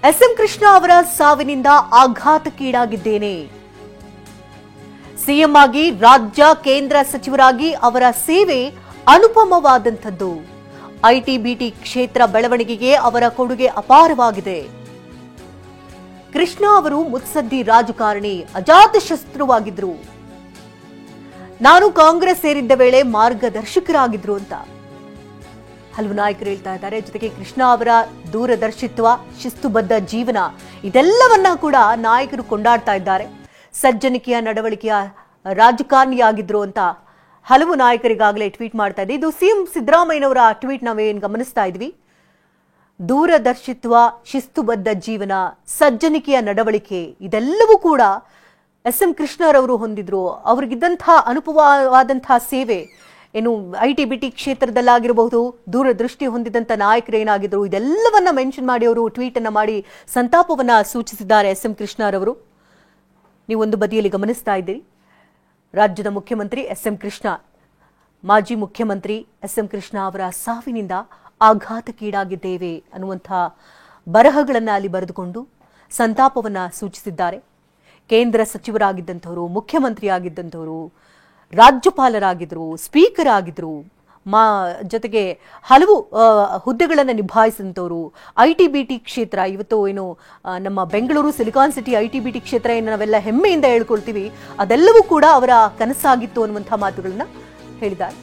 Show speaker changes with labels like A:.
A: S M Krishna ಅವರ ಸಾವಿನಿಂದ ಆಘಾತಕ್ಕೀಡಾಗಿದ್ದೇನೆ. CM ಆಗಿ ರಾಜ್ಯ ಕೇಂದ್ರ ಸಚಿವರಾಗಿ ಅವರ ಸೇವೆ ಅನುಪಮವಾದಂಥದ್ದು. ಐಟಿ ಬಿಟಿ ಕ್ಷೇತ್ರ ಬೆಳವಣಿಗೆಗೆ ಅವರ ಕೊಡುಗೆ ಅಪಾರವಾಗಿದೆ. ಕೃಷ್ಣ ಅವರು ಮುತ್ಸದ್ದಿ ರಾಜಕಾರಣಿ, ಅಜಾತಶಸ್ತ್ರವಾಗಿದ್ರು. ನಾನು ಕಾಂಗ್ರೆಸ್ ಸೇರಿದ್ದ ವೇಳೆ ಮಾರ್ಗದರ್ಶಕರಾಗಿದ್ರು ಅಂತ ಹಲವು ನಾಯಕರು ಹೇಳ್ತಾ ಇದ್ದಾರೆ. ಜೊತೆಗೆ ಕೃಷ್ಣ ಅವರ ದೂರದರ್ಶಿತ್ವ, ಶಿಸ್ತುಬದ್ಧ ಜೀವನ ಇದೆಲ್ಲವನ್ನ ಕೂಡ ನಾಯಕರು ಕೊಂಡಾಡ್ತಾ ಇದ್ದಾರೆ. ಸಜ್ಜನಿಕೆಯ ನಡವಳಿಕೆಯ ರಾಜಕಾರಣಿಯಾಗಿದ್ರು ಅಂತ ಹಲವು ನಾಯಕರಿಗಾಗಲೇ ಟ್ವೀಟ್ ಮಾಡ್ತಾ ಇದೆ. ಇದು ಸಿಎಂ ಸಿದ್ದರಾಮಯ್ಯನವರ ಟ್ವೀಟ್ ನಾವೇನು ಗಮನಿಸ್ತಾ ಇದ್ವಿ. ದೂರದರ್ಶಿತ್ವ, ಶಿಸ್ತುಬದ್ಧ ಜೀವನ, ಸಜ್ಜನಿಕೆಯ ನಡವಳಿಕೆ ಇದೆಲ್ಲವೂ ಕೂಡ ಎಸ್ಎಂ ಕೃಷ್ಣರವರು ಹೊಂದಿದ್ರು. ಅವ್ರಿಗಿದ್ದಂತಹ ಅನುಪಮವಾದಂತಹ ಸೇವೆ ಏನು ಐಟಿ ಬಿಟಿ ಕ್ಷೇತ್ರದಲ್ಲಾಗಿರಬಹುದು, ದೂರದೃಷ್ಟಿ ಹೊಂದಿದಂತ ನಾಯಕರೇನಾಗಿದ್ರು ಇದೆಲ್ಲವನ್ನ ಮೆನ್ಷನ್ ಮಾಡಿ ಅವರು ಟ್ವೀಟ್ ಅನ್ನ ಮಾಡಿ ಸಂತಾಪವನ್ನ ಸೂಚಿಸಿದ್ದಾರೆ ಎಸ್ಎಂ ಕೃಷ್ಣರವರು. ನೀವೊಂದು ಬದಿಯಲ್ಲಿ ಗಮನಿಸ್ತಾ ಇದ್ದೀರಿ. ರಾಜ್ಯದ ಮುಖ್ಯಮಂತ್ರಿ ಎಸ್ಎಂ ಕೃಷ್ಣ, ಮಾಜಿ ಮುಖ್ಯಮಂತ್ರಿ ಎಸ್ಎಂ ಕೃಷ್ಣ ಅವರ ಸಾವಿನಿಂದ ಆಘಾತಕ್ಕೀಡಾಗಿದ್ದೇವೆ ಅನ್ನುವಂಥ ಬರಹಗಳನ್ನು ಅಲ್ಲಿ ಬರೆದುಕೊಂಡು ಸಂತಾಪವನ್ನ ಸೂಚಿಸಿದ್ದಾರೆ. ಕೇಂದ್ರ ಸಚಿವರಾಗಿದ್ದಂಥವರು, ಮುಖ್ಯಮಂತ್ರಿ ಆಗಿದ್ದಂಥವರು, ರಾಜ್ಯಪಾಲರಾಗಿದ್ರು, ಸ್ಪೀಕರ್ ಆಗಿದ್ರು, ಜೊತೆಗೆ ಹಲವು ಹುದ್ದೆಗಳನ್ನು ನಿಭಾಯಿಸಿದಂಥವರು. ಐಟಿ ಬಿಟಿ ಕ್ಷೇತ್ರ ಇವತ್ತು ಏನು ನಮ್ಮ Bengaluru silicon city IT BT ಕ್ಷೇತ್ರ ಏನು ನಾವೆಲ್ಲ ಹೆಮ್ಮೆಯಿಂದ ಹೇಳ್ಕೊಳ್ತೀವಿ, ಅದೆಲ್ಲವೂ ಕೂಡ ಅವರ ಕನಸಾಗಿತ್ತು ಅನ್ನುವಂಥ ಮಾತುಗಳನ್ನ ಹೇಳಿದ್ದಾರೆ.